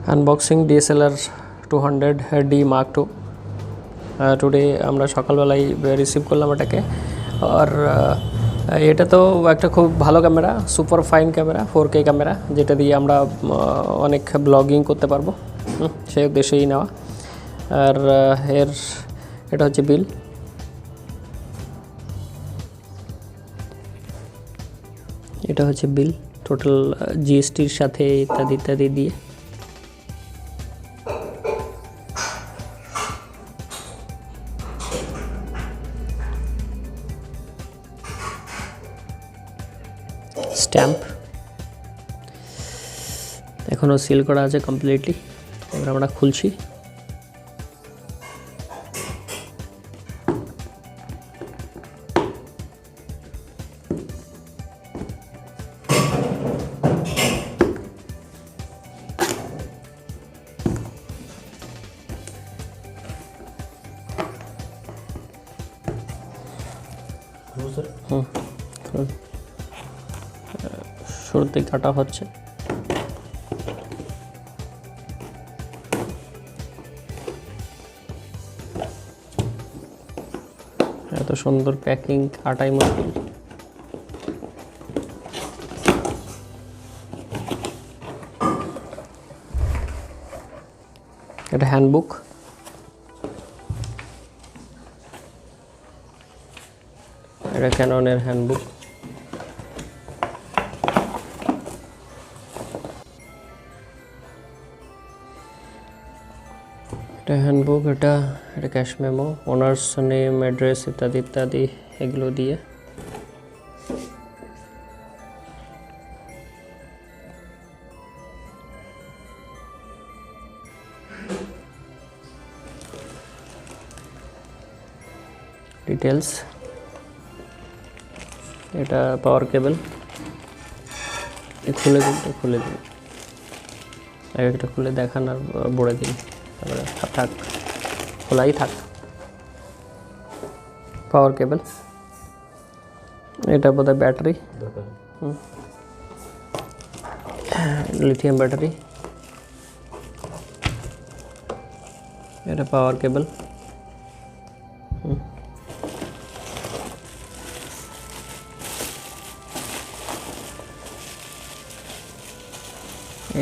Unboxing DSLR 200D Mark II। Today আমরা সকালবেলায় receive করলাম এটাকে। আর এটা তো একটা খুব ভালো camera, super fine camera, 4K camera, যেটা দিয়ে আমরা অনেক ব্লগিং করতে পারবো, সেই উদ্দেশ্যেই নেওয়া। আর এটা হচ্ছে বিল। এটা হচ্ছে বিল টোটাল জিএসটির সাথে ইত্যাদি ইত্যাদি দিয়ে। স্ট্যাম্প এখনও সিল করা আছে কমপ্লিটলি। এবার আমরা খুলছি। শুরুতেই কাটা হচ্ছে। এত সুন্দর প্যাকিং, কাটাই মুশকিল। এটা হ্যান্ডবুক। এটা ক্যাননের হ্যান্ডবুক। এটা হ্যান্ডবুক, এটা cash memo, owners name, address ইত্যাদি ইত্যাদি এগুলো দিয়ে। ডিটেলস। এটা পাওয়ার কেবল। খুলে দিন একটা খুলে দেখান আর বড়ে দিন, তারপরে থাক, খোলাই থাক। পাওয়ার কেবল। এটা বোধহয় ব্যাটারি, লিথিয়াম ব্যাটারি। এটা পাওয়ার কেবল।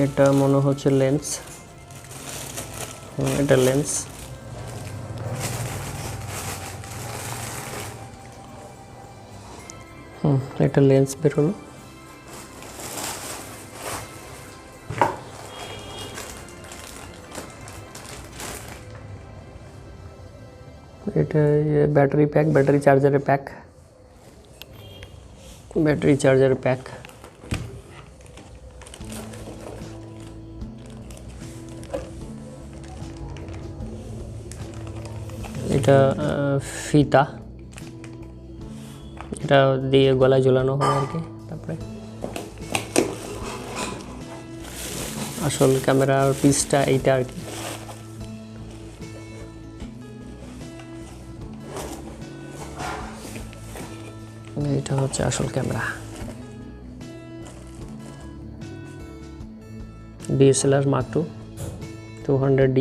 এটা মনে হচ্ছে লেন্স। এটা লেন্স। এটা লেন্স বেরোলো। এটা ব্যাটারি প্যাক, ব্যাটারি চার্জারের প্যাক, ব্যাটারি চার্জারের প্যাক। এটা ফিতা, এটা দিয়ে গলায় ঝোলানো হয় আর কি। তারপরে আসল ক্যামেরার পিসটা এইটা আর কি। এটা হচ্ছে আসল camera, DSLR Mark II 200D।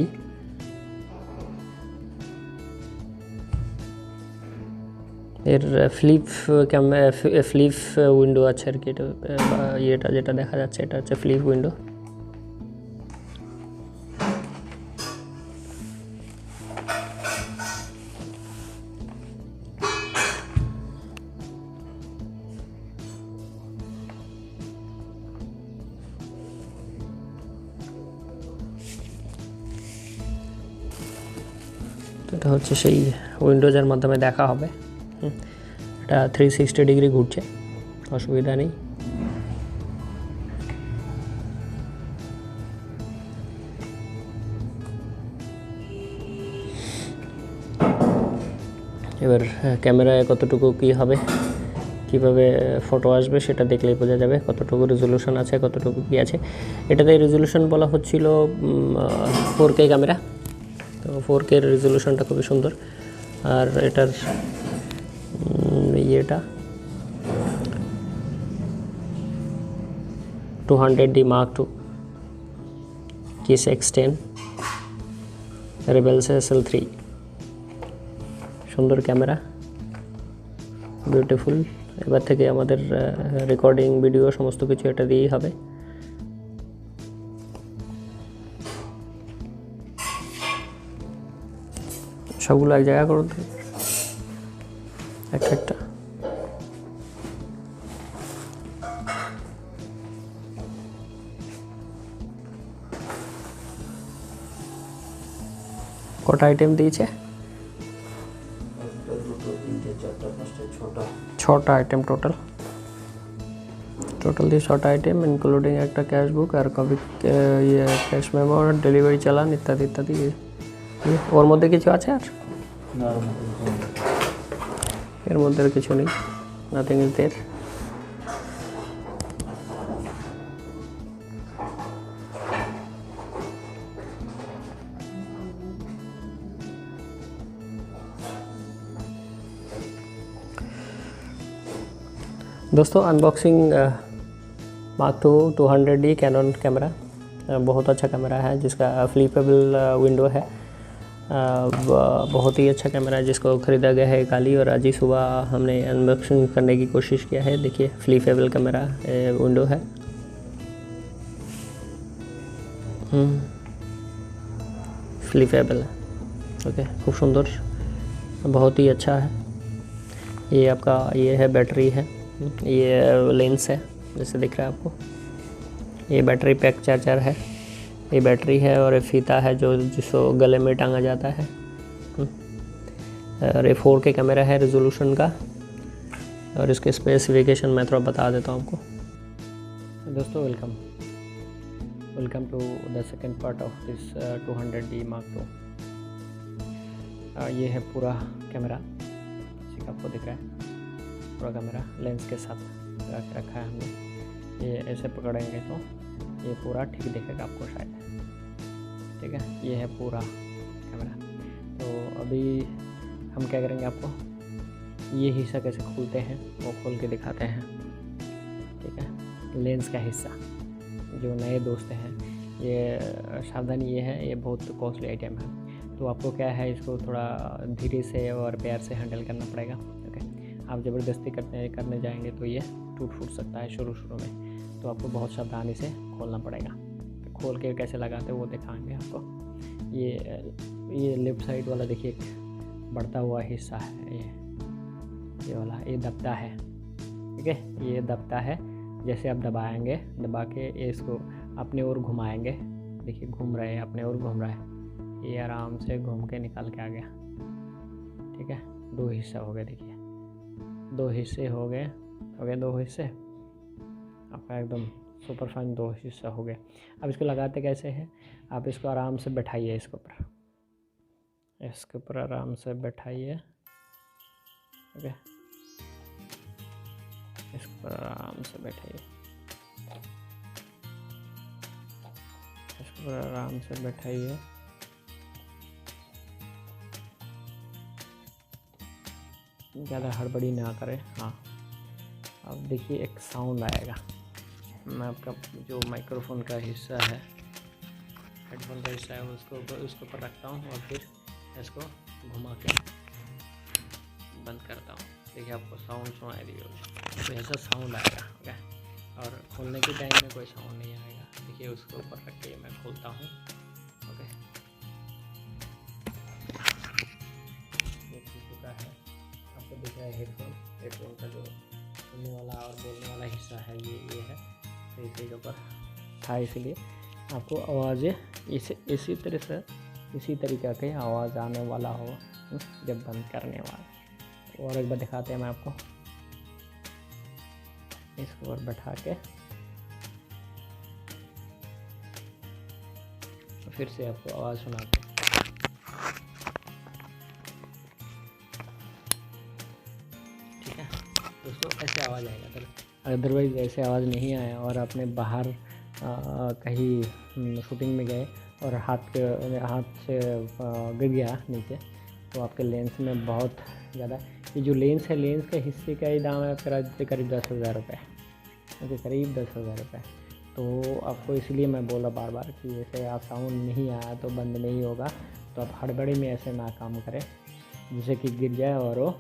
এর ফ্লিপ উইন্ডো আছে আর কি। এটা যেটা দেখা যাচ্ছে এটা হচ্ছে ফ্লিপ উইন্ডো। এটা হচ্ছে সেই উইন্ডোজের মাধ্যমে দেখা হবে। এটা 360 ডিগ্রি ঘুরছে, অসুবিধা নেই। এবার ক্যামেরায় কতটুকু কি হবে, কিভাবে ফটো আসবে সেটা দেখলেই বোঝা যাবে কতটুকু রেজলিউশন আছে, কতটুকু কি আছে। এটাতে রেজলিউশন বলা হচ্ছিল 4K ক্যামেরা। তো 4K রেজলিউশনটা খুবই সুন্দর। আর এটার ইয়েটা 200D Mark II। Kiss X10 Rebels SL3 সুন্দর ক্যামেরা, বিউটিফুল। এবার থেকে আমাদের রেকর্ডিং ভিডিও সমস্ত কিছু এটা দিয়েই হবে। সবগুলো এক জায়গা করুন একটা। কটা আইটেম দিয়েছে? 6টা আইটেম টোটাল দিয়ে 6টা আইটেম ইনক্লুডিং একটা ক্যাশ বুক আর কপি ক্যাশ মেমো আর ডেলিভারি চালান ইত্যাদি। ওর মধ্যে কিছু আছে আর? এর মধ্যে আর কিছু নেই, নাথিং ইজ देयर। दोस्तों unboxing Mark II 200D cannon camera, बहुत अच्छा कैमरा है जिसका फ्लिपेबल विंडो है। बहुत ही अच्छा कैमरा है जिसको ख़रीदा गया है कल ही, और आज ही सुबह हमने अनबॉक्सिंग करने की कोशिश किया है। देखिए फ्लिपेबल कैमरा विंडो है। फ्लिपेबल है, ओके, खूब सुंदर, बहुत ही अच्छा है। ये आपका ये है बैटरी है, ये लेंस है जैसे दिख रहा है आपको। ये बैटरी पैक चार्जर है, ये बैटरी है, और ये फीता है जिसको गले में टांगा जाता है। और ये 4K कैमरा है रेजोल्यूशन का। और इसके स्पेसिफिकेशन मैं थोड़ा बता देता हूँ आपको। दोस्तों welcome to the second part of this 200D Mark II। ये है पूरा कैमरा, जैसे कि आपको दिख रहा है पूरा कैमरा लेंस के साथ लगा के रखा है हमने। ये ऐसे पकड़ेंगे तो ये पूरा ठीक दिखेगा आपको शायद, ठीक है। ये है पूरा कैमरा। तो अभी हम क्या करेंगे, आपको ये हिस्सा कैसे खोलते हैं वो खोल के दिखाते हैं, ठीक है। लेंस का हिस्सा, जो नए दोस्त हैं, ये सावधानी ये है, ये बहुत कॉस्टली आइटम है। तो आपको क्या है, इसको थोड़ा धीरे से और प्यार से हैंडल करना पड़ेगा, ओके। आप ज़बरदस्ती करने जाएंगे तो ये टूट सकता है शुरू में। तो आपको बहुत सावधानी से खोलना पड़ेगा। तो खोल के कैसे लगाते हैं वो दिखाएंगे आपको। ये लेफ़्ट साइड वाला देखिए एक बढ़ता हुआ हिस्सा है, ये वाला, ये दबता है, ठीक है। ये दबता है, जैसे आप दबा के इसको अपने ओर घुमाएंगे। देखिए घूम रहे हैं, अपने ओर घूम रहा है, ये आराम से घूम के निकाल के आ गया, ठीक है। 2 हिस्सा हो गए, देखिए 2 हिस्से हो गए 2 हिस्से आपका एकदम सुपर फाइन 2 हिस्सा हो गया। अब इसको लगाते कैसे हैं, आप इसको आराम से बैठाइए, इसके ऊपर आराम से बैठाइए, ओके। इसके ऊपर आराम से बैठाइए, इसके ऊपर आराम से बैठाइए। ज़्यादा हड़बड़ी ना करें। हाँ, अब देखिए एक साउंड आएगा। मैं आपका जो माइक्रोफोन का हिस्सा है, हेडफोन का हिस्सा है, उसको ऊपर रखता हूँ और फिर इसको घुमा के बंद करता हूँ। देखिए आपको साउंड सुनाई दी होगी, तो ऐसा साउंड आएगा, ओके। और खोलने के टाइम में कोई साउंड नहीं आएगा। देखिए उसको ऊपर रख के मैं खोलता हूँ, ओके। ये खुल चुका है, आपको दिख रहा है हेडफोन का जो सुनने वाला और बोलने वाला हिस्सा है, ये है। तो इसी के ऊपर था, इसलिए आपको आवाज़ें इसी तरीक़े की आवाज़ आने वाला हो जब बंद करने वाला। और एक बार दिखाते हैं मैं आपको, इसको और बैठा के फिर से आपको आवाज़ सुनाते हैं। ठीक है दोस्तों, ऐसे आवाज़ आएगा। अदरवाइज़ ऐसे आवाज़ नहीं आया और आपने बाहर कहीं शूटिंग में गए और हाथ से गिर गया नीचे, तो आपके लेंस में बहुत ज़्यादा, ये जो लेंस है, लेंस के हिस्से का ही दाम है करीब 10,000 रुपये, ओके, करीब 10,000 रुपये। तो आपको इसलिए मैं बोला बार बार कि जैसे आप साउंड नहीं आया तो बंद नहीं होगा, तो आप हड़बड़ी में ऐसे ना काम करें जिससे कि गिर जाए। और वो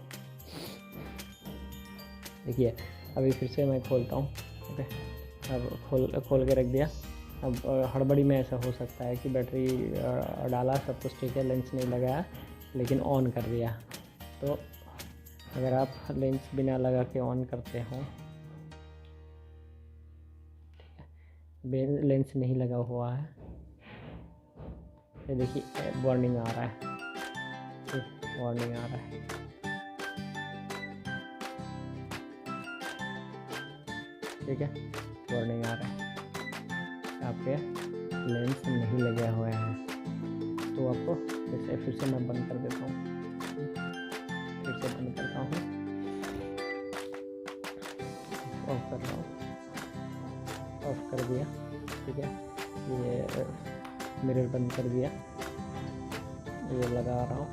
देखिए अभी फिर से मैं खोलता हूँ। ओके, अब खोल के रख दिया। अब हड़बड़ी में ऐसा हो सकता है कि बैटरी डाला, सब कुछ ठीक है, लेंस नहीं लगाया, लेकिन ऑन कर दिया। तो अगर आप लेंस बिना लगा के ऑन करते हो, लेंस नहीं लगा हुआ है, ये देखिए वार्निंग आ रहा है, वार्निंग आ रहा है। ठीक है, वार्निंग आ रहा है, आपके लेंस नहीं लगे हुए हैं। तो आपको जैसे फिर से मैं बंद कर देता हूँ, फिर से बंद करता हूँ, ऑफ कर रहा हूँ, ऑफ कर दिया। ठीक है, ये मिरर बंद कर दिया, ये लगा रहा हूँ।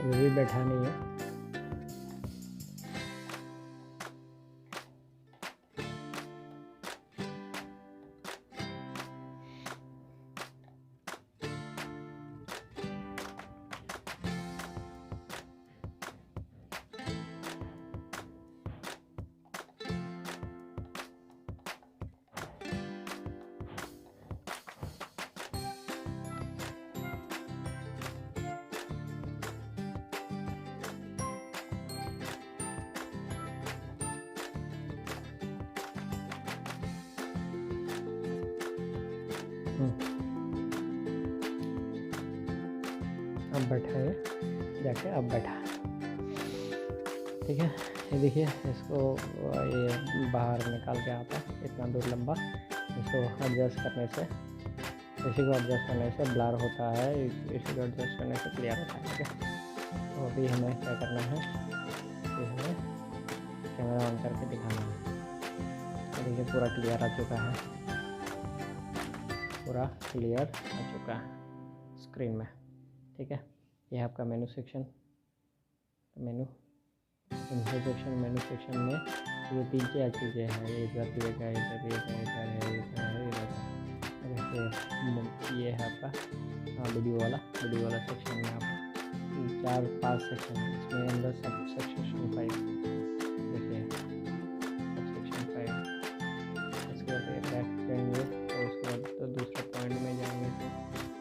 अभी भी बैठा नहीं है। अब बैठा है, जाके अब बैठा है। ठीक है, ये देखिए इसको ये बाहर निकाल के आता है इतना दूर लंबा। इसको एडजस्ट करने से, इसी को एडजस्ट करने से ब्लर होता है, इसी को एडजस्ट करने से क्लियर होता है। ठीक है, तो अभी हमें क्या करना है, हमें कैमरा ऑन करके दिखाना है। देखिए पूरा क्लियर आ चुका है, पूरा क्लियर आ चुका है स्क्रीन में। ठीक है, ये है आपका मेनू सेक्शन। मेनू मेनू सेक्शन में ये 3-4 चीज़ें हैं, ये इधर भी है, इधर भी है, इधर है, इधर है, इधर है। ये है आपका वीडियो वाला सेक्शन में आप 4-5 सेक्शन है, इसमें अंदर सब सेक्शन 5 देखिए, सब सेक्शन 5। इसके बाद बैक करेंगे तो उसके बाद तो दूसरे पॉइंट में जाएंगे तो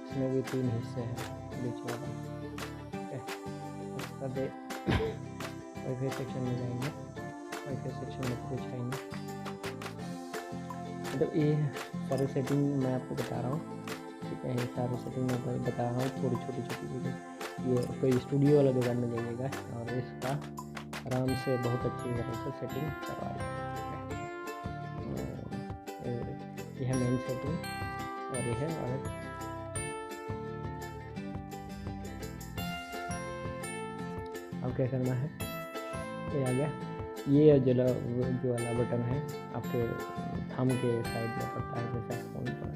इसमें भी 3 हिस्से हैं बीच वाला। ठीक है, उसका वाईफाई सेक्शन में जाएंगे, वाईफाई सेक्शन में कुछ है नहीं। मतलब ये सारे सेटिंग मैं आपको बता रहा हूँ। ठीक है, ये सारे सेटिंग मैं बता रहा हूँ, थोड़ी छोटी चीज़ें। ये कोई स्टूडियो वाला दुकान में जाइएगा और इसका आराम से बहुत अच्छी तरह से सेटिंग करवाइए। यह है मेन सेटिंग और यह है, और अब क्या करना है, ये आ गया। ये जो वाला बटन है आपके थंब के साइड में पड़ता है, जैसे फ़ोन पर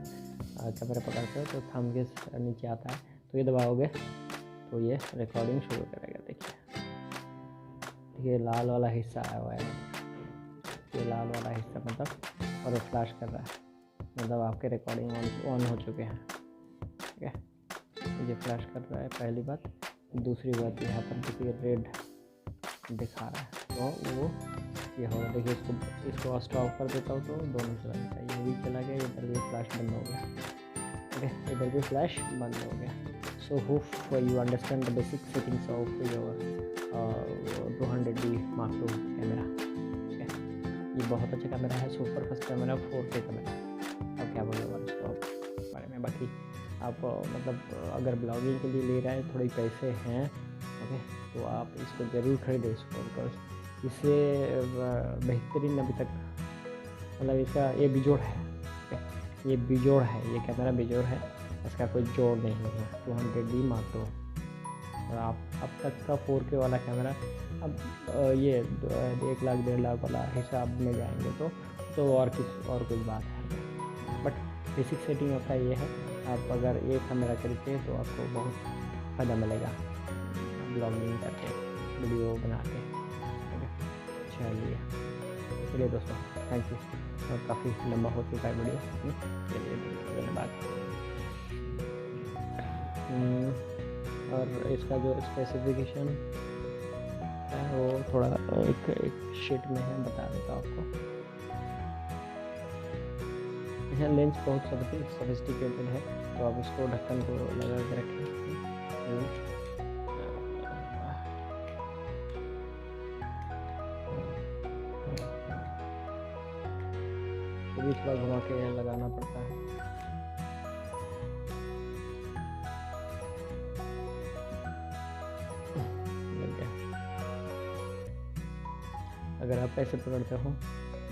कैमरा पकड़ते हो तो थंब के नीचे आता है, तो ये दबाओगे तो ये रिकॉर्डिंग शुरू करेगा। देखिए लाल वाला हिस्सा आया हुआ है, ये लाल वाला हिस्सा मतलब, और फ्लैश कर रहा है, मतलब आपके रिकॉर्डिंग ऑन हो चुके हैं। ठीक है, ये फ्लैश कर रहा है, पहली बात। दूसरी बात, यहाँ पर देखिए रेड दिखा रहा है, तो वो ये होगा। देखिए इसको स्टॉप कर देता हूँ तो दोनों चला जाता है, ये भी चला गया, इधर भी फ्लैश बंद हो गया। ओके, इधर भी फ्लैश बंद हो गया। So hope you understand the basic settings of your 200D Mark II camera. ये बहुत अच्छा कैमरा है, super fast camera, 4K camera. अब क्या बोलूँगा इसको बारे में। बाकी आप मतलब अगर ब्लॉगिंग के लिए ले रहे हैं, थोड़े पैसे हैं, ओके, तो आप इसको ज़रूर खरीदें इसको, बिकॉज इससे बेहतरीन अभी तक मतलब इसका ये बिजोड़ है, ये बिजोड़ है, ये कैमरा बिजोड़ है, इसका कोई जोड़ नहीं है। 200D Mark II। और आप अब तक का 4K वाला कैमरा, अब ये 1 लाख 1.5 लाख वाला हिसाब में जाएंगे तो और कुछ बात है। बट बेसिक सेटिंग आपका ये है, आप अगर ये कैमरा खरीदते हैं तो आपको बहुत फ़ायदा मिलेगा ब्लॉगिंग करके, वीडियो बना के। चलिए दोस्तों, थैंक यू। और काफ़ी लंबा हो चुका है वीडियो। चलिए धन्यवाद। और इसका जो स्पेसिफिकेशन है वो थोड़ा एक शीट में है, बता देता हूँ आपको। यह लेंस बहुत सोफिस्टिकेटेड है, तो आप इसको ढक्कन को लगा के रखें। भी थोड़ा घुमा के लगाना पड़ता है। अगर आप ऐसे पकड़ते हो,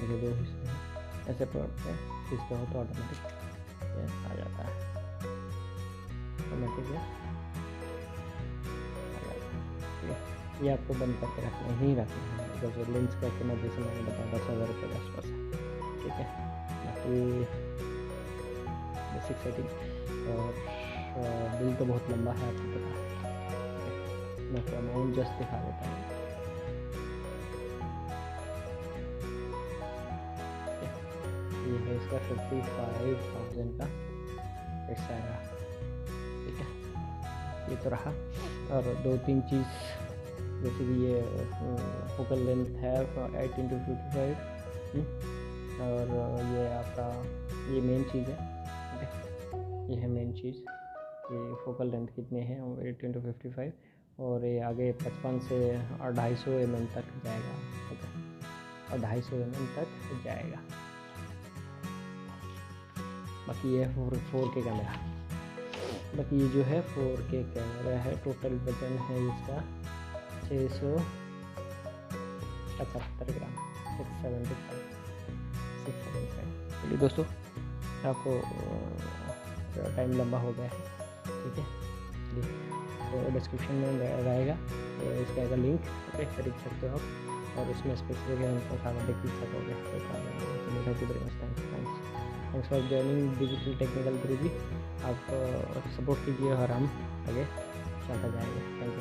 ये 2 हिस्से हैं, ऐसे पकड़ते हैं खींचते हो तो ऑटोमेटिक आ जाता है। ऑटोमेटिक ये आपको बंद करके रखना ही रखना है, बिकॉज लेंस का कीमत जैसे मैंने बताया 10,000 रुपये के आसपास है। ठीक है, बाकी बेसिक सेटिंग। और बिल तो बहुत लंबा है, आपको पता है। मैं तो अमाउंट जस्ट दिखा देता हूँ। ये है इसका 55,000 का पैसा आएगा। ठीक है, ये तो रहा। और 2-3 चीज़, जैसे कि ये फोकल लेंथ है 8x55, और ये आपका ये मेन चीज़ है। ठीक है, ये है मेन चीज़, ये फोकल लेंथ कितने हैं 8x55, और ये आगे 55 से 250 mm तक जाएगा। ठीक है, और 250 mm तक जाएगा। बाकी ये 4K कैमरा, बाकी ये जो है 4K कैमरा है। टोटल वजन है इसका 675 ग्राम, 675। चलिए दोस्तों, आपको टाइम लंबा हो गया है। ठीक है, तो डिस्क्रिप्शन में रहेगा, तो इसका एक लिंक खरीद सकते हो आप, और उसमें स्पेसिफिकेशन को सारा देख सकोगे। Thank you very much, thanks for joining digital technical Guruji. आप सपोर्ट कीजिए और हम आगे चलता जाएंगे। Thank you.